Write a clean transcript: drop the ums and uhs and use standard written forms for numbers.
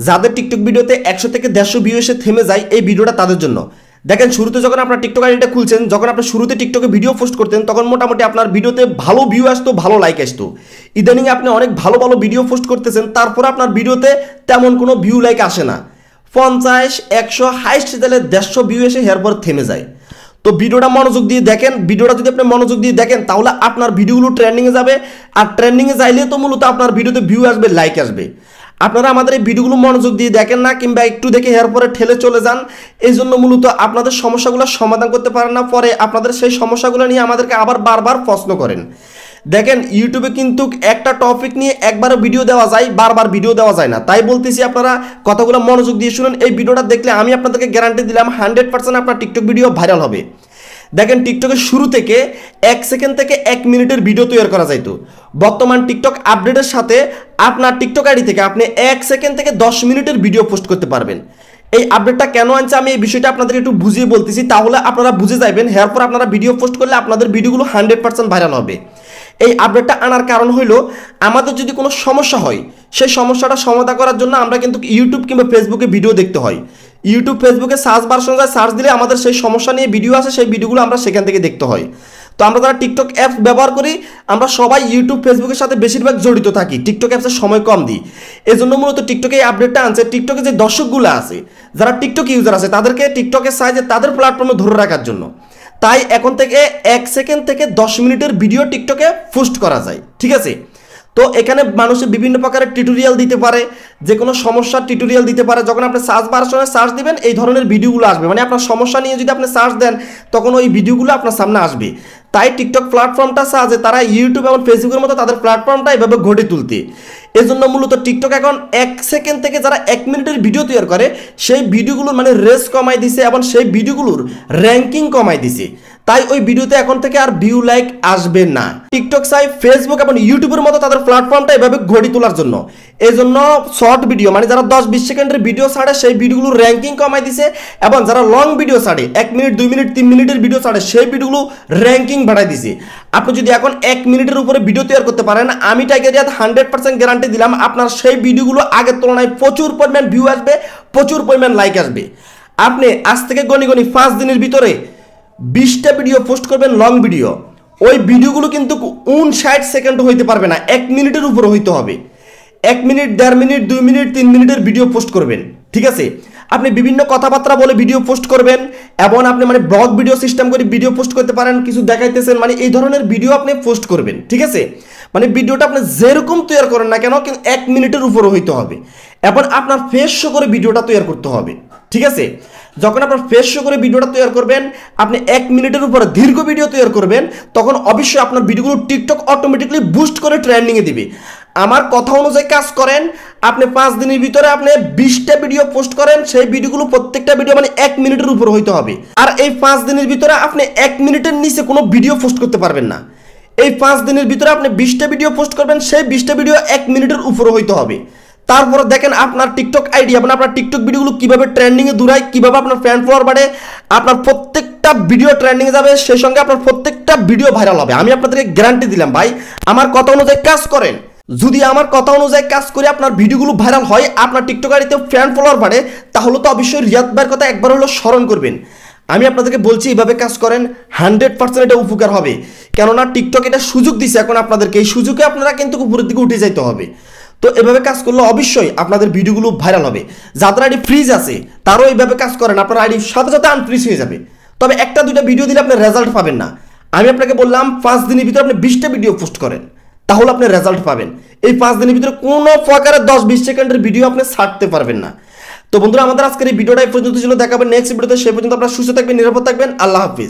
যাদের টিকটক ভিডিওতে 100 থেকে 150 ভিউ এসে থেমে যায়, এই ভিডিওটা তাদের জন্য। দেখেন, শুরুতে যখন আপনার টিকটক আইডিটা খুলছেন, যখন আপনি শুরুতে টিকটকে ভিডিও পোস্ট করতেন, তখন মোটামুটি আপনার ভিডিওতে ভালো ভিউ আসতো, ভালো লাইক আসতো। ইদানিং আপনি অনেক ভালো ভালো ভিডিও পোস্ট করতেছেন, তারপরে আপনার ভিডিওতে তেমন কোনো ভিউ লাইক আসে না। 50, 100, হাইস্ট দিলে 150 ভিউ এসে এরপর থেমে যায়। তো ভিডিওটা মনোযোগ দিয়ে দেখেন। ভিডিওটা যদি আপনি মনোযোগ দিয়ে দেখেন, তাহলে আপনার ভিডিওগুলো ট্রেন্ডিংয়ে যাবে। আর ট্রেন্ডিংয়ে যাইলে তো মূলত আপনার ভিডিওতে ভিউ আসবে, লাইক আসবে। আপনারা আমাদের এই ভিডিওগুলো মনোযোগ দিয়ে দেখেন না, কিংবা একটু দেখে এরপরে ঠেলে চলে যান। এই জন্য মূলত আপনাদের সমস্যাগুলো সমাধান করতে পারেন না, পরে আপনাদের সেই সমস্যাগুলো নিয়ে আমাদেরকে আবার বারবার প্রশ্ন করেন। দেখেন, ইউটিউবে কিন্তু একটা টপিক নিয়ে একবারও ভিডিও দেওয়া যায়, বারবার ভিডিও দেওয়া যায় না। তাই বলতেছি, আপনারা কথাগুলো মনোযোগ দিয়ে শুনুন। এই ভিডিওটা দেখলে আমি আপনাদেরকে গ্যারান্টি দিলাম 100% আপনার টিকটক ভিডিও ভাইরাল হবে। দেখেন, টিকটকের শুরু থেকে 1 সেকেন্ড থেকে 1 মিনিটের ভিডিও তৈরি করা যাইতো। বর্তমান টিকটক আপডেটের সাথে আপনার টিকটক আইডি থেকে আপনি 1 সেকেন্ড থেকে 10 মিনিটের ভিডিও পোস্ট করতে পারবেন। এই আপডেটটা কেন আনছে আমি এই বিষয়টা আপনাদের একটু বুঝিয়ে বলতেছি, তাহলে আপনারা বুঝে যাবেন। এরপর আপনারা ভিডিও পোস্ট করলে আপনাদের ভিডিওগুলো 100% ভাইরাল হবে। এই আপডেটটা আনার কারণ হইল, আমাদের যদি কোনো সমস্যা হয়, সেই সমস্যাটা সমাধান করার জন্য আমরা কিন্তু ইউটিউব কিংবা ফেসবুকে ভিডিও দেখতে হয়। ইউটিউব ফেসবুকে সার্চ বার যায়, সার্চ দিলে আমাদের সেই সমস্যা নিয়ে ভিডিও আসে, সেই ভিডিওগুলো আমরা সেখান থেকে দেখতে হয়। তো আমরা যারা টিকটক অ্যাপস ব্যবহার করি, আমরা সবাই ইউটিউব ফেসবুকের সাথে বেশিরভাগ জড়িত থাকি, টিকটক অ্যাপসের সময় কম দিই। এই জন্য মূলত টিকটকে এই আপডেটটা আনছে। টিকটকে যে দর্শকগুলো আছে, যারা টিকটক ইউজার আছে, তাদেরকে টিকটকের সাহায্যে তাদের প্ল্যাটফর্মে ধরে রাখার জন্য। তাই এখন থেকে 1 সেকেন্ড থেকে 10 মিনিটের ভিডিও টিকটকে পোস্ট করা যায়, ঠিক আছে? তো এখানে মানুষের বিভিন্ন প্রকারের টিউটোরিয়াল দিতে পারে, যে কোনো সমস্যার টিউটোরিয়াল দিতে পারে। যখন আপনি সার্চ বার সময় সার্চ দিবেন, এই ধরনের ভিডিওগুলো আসবে। মানে আপনার সমস্যা নিয়ে যদি আপনি সার্চ দেন, তখন ওই ভিডিওগুলো আপনার সামনে আসবে। তাই টিকটক প্ল্যাটফর্মটা সাহায্যে তারা ইউটিউব এবং ফেসবুকের মতো তাদের প্ল্যাটফর্মটা এভাবে গড়ে তুলতে। এজন্য মূলত টিকটক এখন 1 সেকেন্ড থেকে যারা 1 মিনিটের ভিডিও তৈরি করে, সেই ভিডিওগুলোর মানে রেস কমাই দিছে এবং সেই ভিডিওগুলোর র্যাঙ্কিং কমাই দিছে। তাই ওই ভিডিওতে এখন থেকে আর ভিউ লাইক আসবে না। টিকটক চাই ফেসবুক এবং ইউটিউবের মতো তাদের প্ল্যাটফর্মটা এভাবে গড়ে তোলার জন্য। এই জন্য শর্ট ভিডিও মানে যারা 10-20 সেকেন্ডের ভিডিও ছাড়ে, সেই ভিডিওগুলোর র্যাঙ্কিং কমাই দিছে। এবং যারা লং ভিডিও ছাড়ে, 1 মিনিট, 2 মিনিট, 3 মিনিটের ভিডিও ছাড়ে, সেই ভিডিওগুলো র্যাঙ্কিং বাড়াই দিছে। আপনি যদি এখন 1 মিনিটের উপরে ভিডিও তৈরি করতে পারেন, আমি টাইগার রিয়াদ 100% গ্যারান্টি দিলাম, আপনার সেই ভিডিওগুলো আগের তুলনায় প্রচুর পরিমাণ ভিউ আসবে, প্রচুর পরিমাণ লাইক আসবে। আপনি আজ থেকে গনি 5 দিনের ভিতরে 20টা ভিডিও পোস্ট করবেন, লং ভিডিও। ওই ভিডিওগুলো কিন্তু 59 সেকেন্ড হইতে পারবে না, 1 মিনিটের উপরে হইতে হবে। 1 মিনিট, 1.5 মিনিট, 2 মিনিট, 3 মিনিটের ভিডিও পোস্ট করবেন, ঠিক আছে? আপনি বিভিন্ন কথাবার্তা বলে ভিডিও পোস্ট করবেন, এবং আপনি মানে ব্লগ ভিডিও সিস্টেম করে ভিডিও পোস্ট করতে পারেন, কিছু দেখাইতেছেন, মানে এই ধরনের ভিডিও আপনি পোস্ট করবেন, ঠিক আছে? মানে ভিডিওটা আপনি যেরকম তৈরি করেন না কেন, কিন্তু 1 মিনিটের উপরে হইতে হবে। এবং আপনার ফেস শো করে ভিডিওটা তৈরি করতে হবে, ঠিক আছে? যখন আপনার ফেস শো করে ভিডিওটা তৈরি করবেন, আপনি 1 মিনিটের উপরে দীর্ঘ ভিডিও তৈরি করবেন, তখন অবশ্যই আপনার ভিডিওগুলো টিকটক অটোমেটিকলি বুস্ট করে ট্রেন্ডিংয়ে দিবে। আমার কথা অনুযায়ী কাজ করেন। আপনি 5 দিনের ভিতরে আপনি 20টা ভিডিও পোস্ট করেন, সেই ভিডিওগুলো প্রত্যেকটা ভিডিও মানে 1 মিনিটের উপর হইতে হবে। আর এই 5 দিনের ভিতরে আপনি 1 মিনিটের নিচে কোনো ভিডিও পোস্ট করতে পারবেন না। এই 5 দিনের ভিতরে আপনি 20টা ভিডিও পোস্ট করবেন, সেই 20টা ভিডিও 1 মিনিটের উপরে হইতে হবে। তারপরে দেখেন আপনার টিকটক আইডি এবং আপনার টিকটক ভিডিওগুলো কিভাবে ট্রেন্ডিংয়ে দৌড়ায়, কিভাবে আপনার ফ্যান ফলোয়ার বাড়ে, আপনার প্রত্যেকটা ভিডিও ট্রেন্ডিংয়ে যাবে, সেই সঙ্গে আপনার প্রত্যেকটা ভিডিও ভাইরাল হবে। আমি আপনাদেরকে গ্যারান্টি দিলাম ভাই, আমার কথা অনুযায়ী কাজ করেন। যদি আমার কথা অনুযায়ী কাজ করে আপনার ভিডিওগুলো ভাইরাল হয়, আপনার টিকটক আইডিতে ফ্যান ফলোয়ার বাড়ে, তাহলে তো অবশ্যই রিয়াদ ভাইয়ের কথা একবার হলো স্মরণ করবেন। আমি আপনাদেরকে বলছি, এইভাবে কাজ করেন, 100% এটা উপকার হবে। কেননা টিকটক এটা সুযোগ দিছে এখন আপনাদেরকে, এই সুযোগে আপনারা কিন্তু উপরের দিকে উঠে যাইতে হবে। তো এভাবে কাজ করলে অবশ্যই আপনাদের ভিডিওগুলো ভাইরাল হবে। যাদের আইডি ফ্রিজ আছে, তারও এইভাবে কাজ করেন, আপনার আইডি সাথে সাথে আনফ্রিজ হয়ে যাবে। তবে 1-2টা ভিডিও দিলে আপনি রেজাল্ট পাবেন না। আমি আপনাকে বললাম 5 দিনের ভিতরে আপনি 20টা ভিডিও পোস্ট করেন, তাহলে আপনি রেজাল্ট পাবেন। এই 5 দিনের ভিতরে কোনো প্রকারের 10-20 সেকেন্ডের ভিডিও আপনি ছাড়তে পারবেন না। তো বন্ধুরা, আমাদের আজকের এই ভিডিওটা এই পর্যন্ত ছিল। দেখাবেন নেক্সট ভিডিওতে। সেই পর্যন্ত আপনারা সুস্থ থাকবেন, নিরাপদ থাকবেন। আল্লাহ হাফিজ।